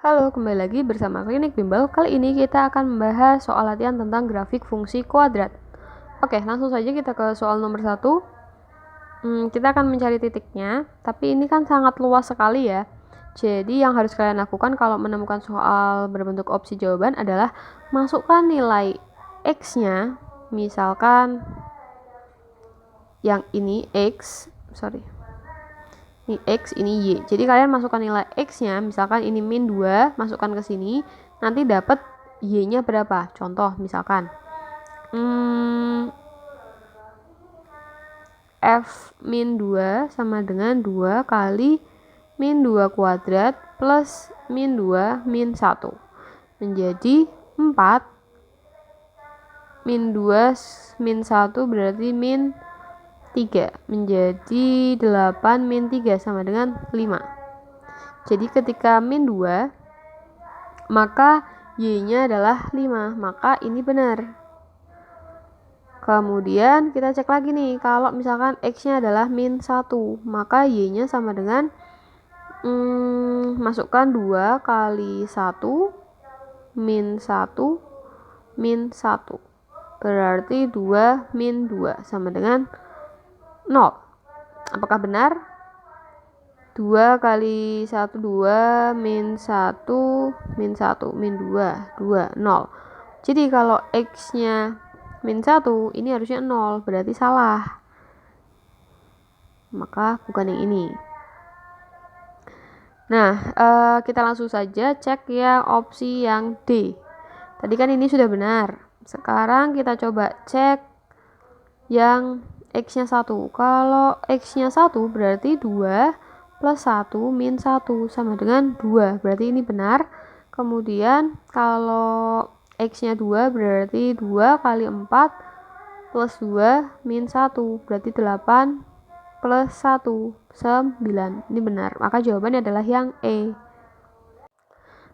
Halo, kembali lagi bersama Klinik Bimbel. Kali ini kita akan membahas soal latihan tentang grafik fungsi kuadrat. Oke, langsung saja kita ke soal nomor 1. Kita akan mencari titiknya, tapi ini kan sangat luas sekali ya. Jadi yang harus kalian lakukan kalau menemukan soal berbentuk opsi jawaban adalah masukkan nilai X-nya, misalkan yang ini X, ini X, ini Y. Jadi kalian masukkan nilai X-nya, misalkan ini min 2, masukkan ke sini, nanti dapat Y-nya berapa? Contoh, misalkan F min 2 sama dengan 2 kali min 2 kuadrat plus min 2 min 1. Menjadi 4. Min 2 min 1 berarti min 3, menjadi 8 min 3 sama dengan 5. Jadi ketika min 2, maka Y-nya adalah 5, maka ini benar. Kemudian kita cek lagi nih, kalau misalkan X-nya adalah min 1, maka Y-nya sama dengan masukkan 2 kali 1 min 1 min 1. Berarti 2 min 2 sama dengan 0. Apakah benar? 2 kali 1 2 min 1 min 1 min 2 2 0. Jadi kalau X-nya min 1 ini harusnya 0, berarti salah. Maka bukan yang ini. Nah, kita langsung saja cek yang opsi yang D. Tadi kan ini sudah benar. Sekarang kita coba cek yang X-nya 1. Kalau X-nya 1 berarti 2 plus 1 min 1 sama dengan 2. Berarti ini benar. Kemudian kalau X-nya 2 berarti 2 kali 4 plus 2 min 1. Berarti 8 plus 1, 9. Ini benar. Maka jawabannya adalah yang E.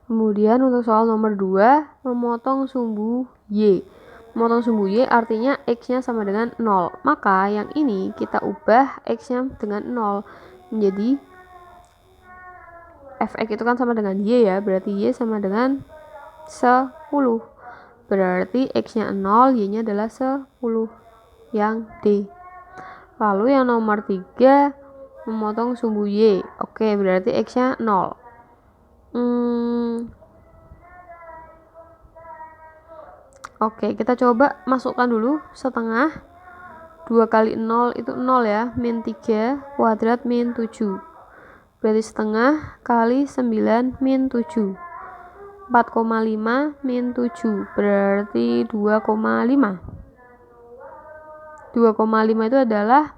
Kemudian untuk soal nomor 2, memotong sumbu Y. Memotong sumbu Y artinya X-nya sama dengan 0. Maka yang ini kita ubah X-nya dengan 0. Menjadi Fx itu kan sama dengan Y ya. Berarti Y sama dengan 10. Berarti X-nya 0, Y-nya adalah 10. Yang D. Lalu yang nomor 3, memotong sumbu Y. Oke, berarti X-nya 0. Oke, kita coba masukkan dulu setengah. 2 kali 0 itu 0 ya, min 3 kuadrat min 7. Berarti setengah kali 9 min 7. 4,5 min 7 berarti 2,5. 2,5 itu adalah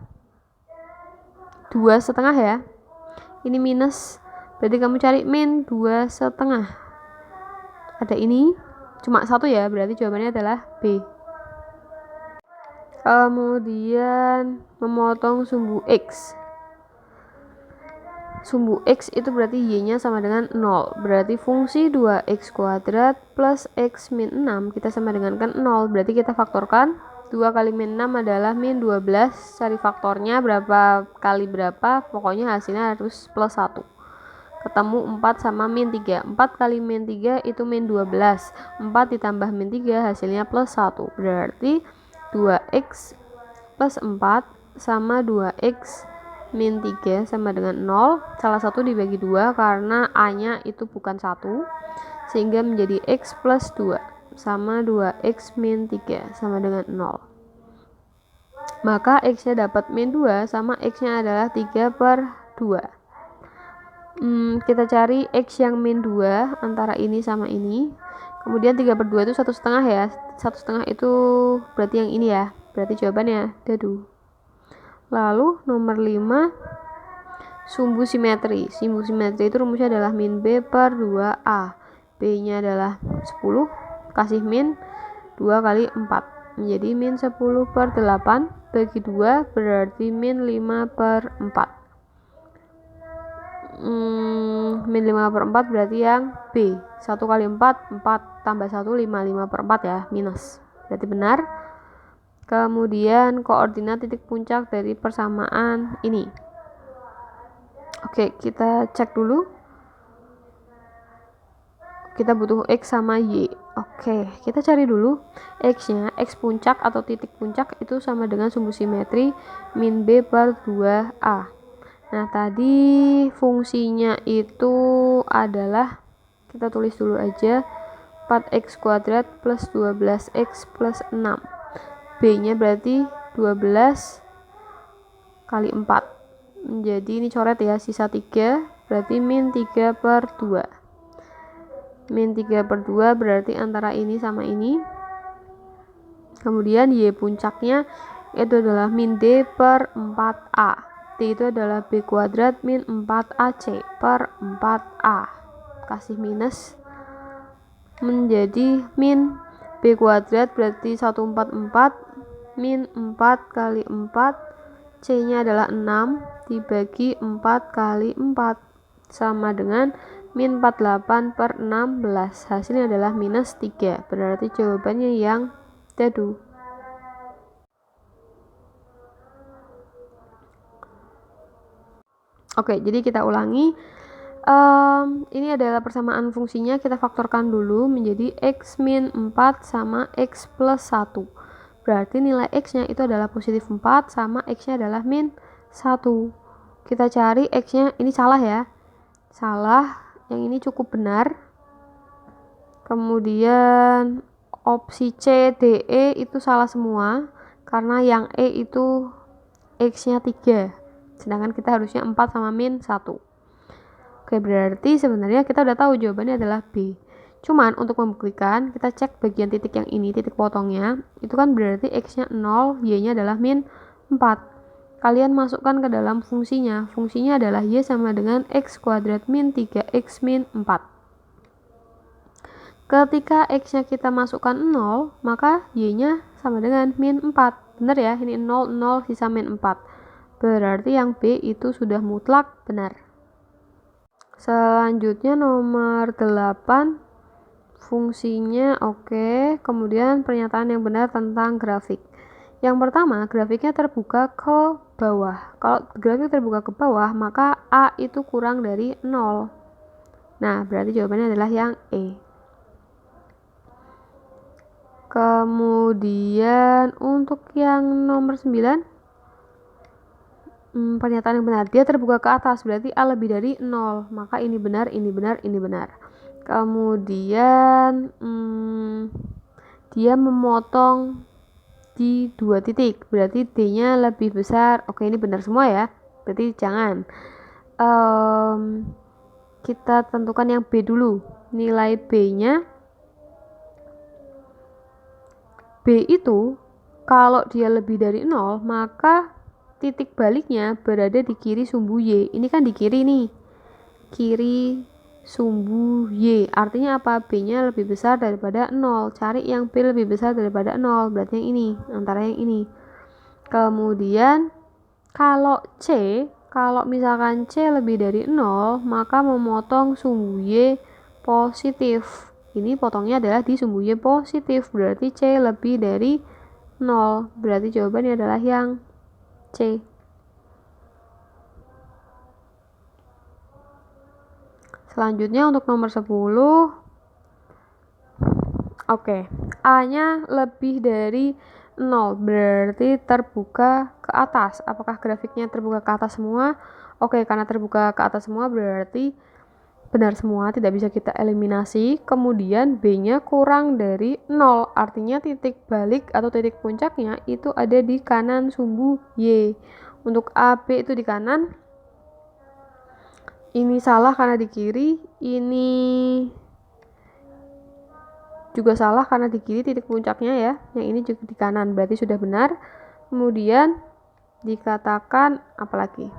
2 setengah ya. Ini minus, berarti kamu cari min 2 setengah. Ada ini cuma 1 ya, berarti jawabannya adalah B. Kemudian memotong sumbu X. Sumbu X itu berarti Y-nya sama dengan 0. Berarti fungsi 2X kuadrat plus X min 6 kita sama dengan kan 0. Berarti kita faktorkan. 2 kali min 6 adalah min 12. Cari faktornya berapa kali berapa. Pokoknya hasilnya harus plus 1. Ketemu 4 sama min 3. 4 kali min 3 itu min 12. 4 ditambah min 3 hasilnya plus 1. Berarti 2x plus 4 sama 2x min 3 sama dengan 0. Salah satu dibagi 2 karena A-nya itu bukan 1. Sehingga menjadi x plus 2 sama 2x min 3 sama dengan 0. Maka x-nya dapat min 2 sama x-nya adalah 3/2. Kita cari X yang min 2 antara ini sama ini. Kemudian 3/2 itu 1,5 ya. 1,5 itu berarti yang ini ya. Berarti jawabannya dadu. Lalu nomor 5, sumbu simetri. Sumbu simetri itu rumusnya adalah min B/2A. B-nya adalah 10 kasih min 2 kali 4. Menjadi min 10/8 bagi 2 berarti min 5/4. Min 5/4 berarti yang B. 1 kali 4 4 tambah 1 5 5/4 ya, minus. Berarti benar. Kemudian koordinat titik puncak dari persamaan ini. Oke, kita cek dulu. kita butuh X sama Y. Oke, kita cari dulu X-nya. X puncak atau titik puncak itu sama dengan sumbu simetri min B per 2A. Nah, tadi fungsinya itu adalah, kita tulis dulu aja, 4x kuadrat plus 12x plus 6. B-nya berarti 12 kali 4. Jadi ini coret ya, sisa 3, berarti min 3 per 2. Min 3 per 2 berarti antara ini sama ini. Kemudian Y puncaknya itu adalah min D per 4A. D itu adalah B kuadrat min 4AC per 4A. Kasih minus menjadi min B kuadrat berarti 144 min 4 kali 4. C nya adalah 6 dibagi 4 kali 4 sama dengan min 48 per 16. Hasilnya adalah minus 3. Berarti jawabannya yang D2. Oke, jadi kita ulangi. Ini adalah persamaan fungsinya, kita faktorkan dulu menjadi X min 4 sama X plus 1. Berarti nilai X-nya itu adalah positif 4 sama X-nya adalah min 1. Kita cari X-nya, ini salah ya. Salah, yang ini cukup benar. Kemudian opsi C, D, E itu salah semua. Karena yang E itu X-nya 3. Sedangkan kita harusnya 4 sama min 1. Oke, berarti sebenarnya kita udah tahu jawabannya adalah B. Cuman untuk membuktikan, kita cek bagian titik yang ini, titik potongnya. Itu kan berarti X-nya 0, Y-nya adalah min 4. Kalian masukkan ke dalam fungsinya. Fungsinya adalah Y sama dengan X kuadrat min 3X min 4. Ketika X-nya kita masukkan 0, maka Y-nya sama dengan min 4. Benar ya? Ini 0, 0, sisa min 4. Berarti yang B itu sudah mutlak benar. Selanjutnya nomor 8. Fungsinya oke. Kemudian pernyataan yang benar tentang grafik. Yang pertama, grafiknya terbuka ke bawah. Kalau grafik terbuka ke bawah, maka A itu kurang dari 0. Nah, berarti jawabannya adalah yang E. Kemudian untuk yang nomor 9, pernyataan yang benar, dia terbuka ke atas, berarti A lebih dari 0, maka ini benar, ini benar, ini benar. Kemudian dia memotong di 2 titik, berarti D nya lebih besar. Oke, ini benar semua ya, berarti jangan. Kita tentukan yang B dulu. Nilai B nya, B itu kalau dia lebih dari 0, maka titik baliknya berada di kiri sumbu Y. Ini kan di kiri nih, kiri sumbu Y. Artinya apa? B-nya lebih besar daripada 0. Cari yang B lebih besar daripada 0. Berarti yang ini, antara yang ini. Kemudian kalau misalkan C lebih dari 0, maka memotong sumbu Y positif. Ini potongnya adalah di sumbu Y positif. Berarti C lebih dari 0. Berarti jawabannya adalah yang C. Selanjutnya untuk nomor 10. Oke, A-nya lebih dari 0, berarti terbuka ke atas. Apakah grafiknya terbuka ke atas semua? Oke, karena terbuka ke atas semua berarti benar semua, tidak bisa kita eliminasi. Kemudian B-nya kurang dari 0, artinya titik balik atau titik puncaknya itu ada di kanan sumbu Y. Untuk A, B itu di kanan. Ini salah karena di kiri, ini juga salah karena di kiri titik puncaknya ya. Yang ini juga di kanan, berarti sudah benar. Kemudian dikatakan apalagi?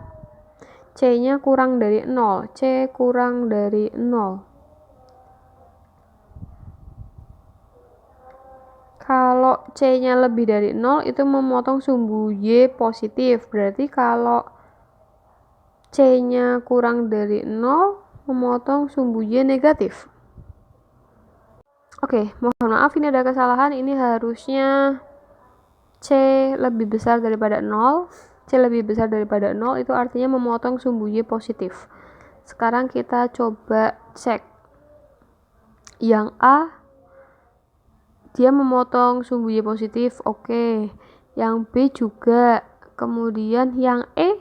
C-nya kurang dari 0. C kurang dari 0. Kalau C-nya lebih dari 0 itu memotong sumbu Y positif. Berarti kalau C-nya kurang dari 0 memotong sumbu Y negatif. Oke, mohon maaf ini ada kesalahan. Ini harusnya C lebih besar daripada 0. C lebih besar daripada 0 itu artinya memotong sumbu Y positif. Sekarang kita coba cek. Yang A dia memotong sumbu Y positif, oke. Yang B juga. Kemudian yang E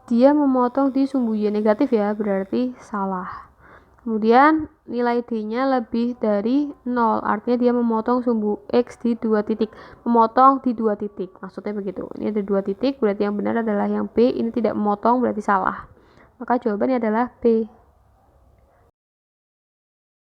dia memotong di sumbu Y negatif ya, berarti salah. Kemudian nilai D-nya lebih dari 0, artinya dia memotong sumbu X di 2 titik. Memotong di 2 titik, maksudnya begitu. Ini ada 2 titik, berarti yang benar adalah yang B. Ini tidak memotong, berarti salah. Maka jawabannya adalah B.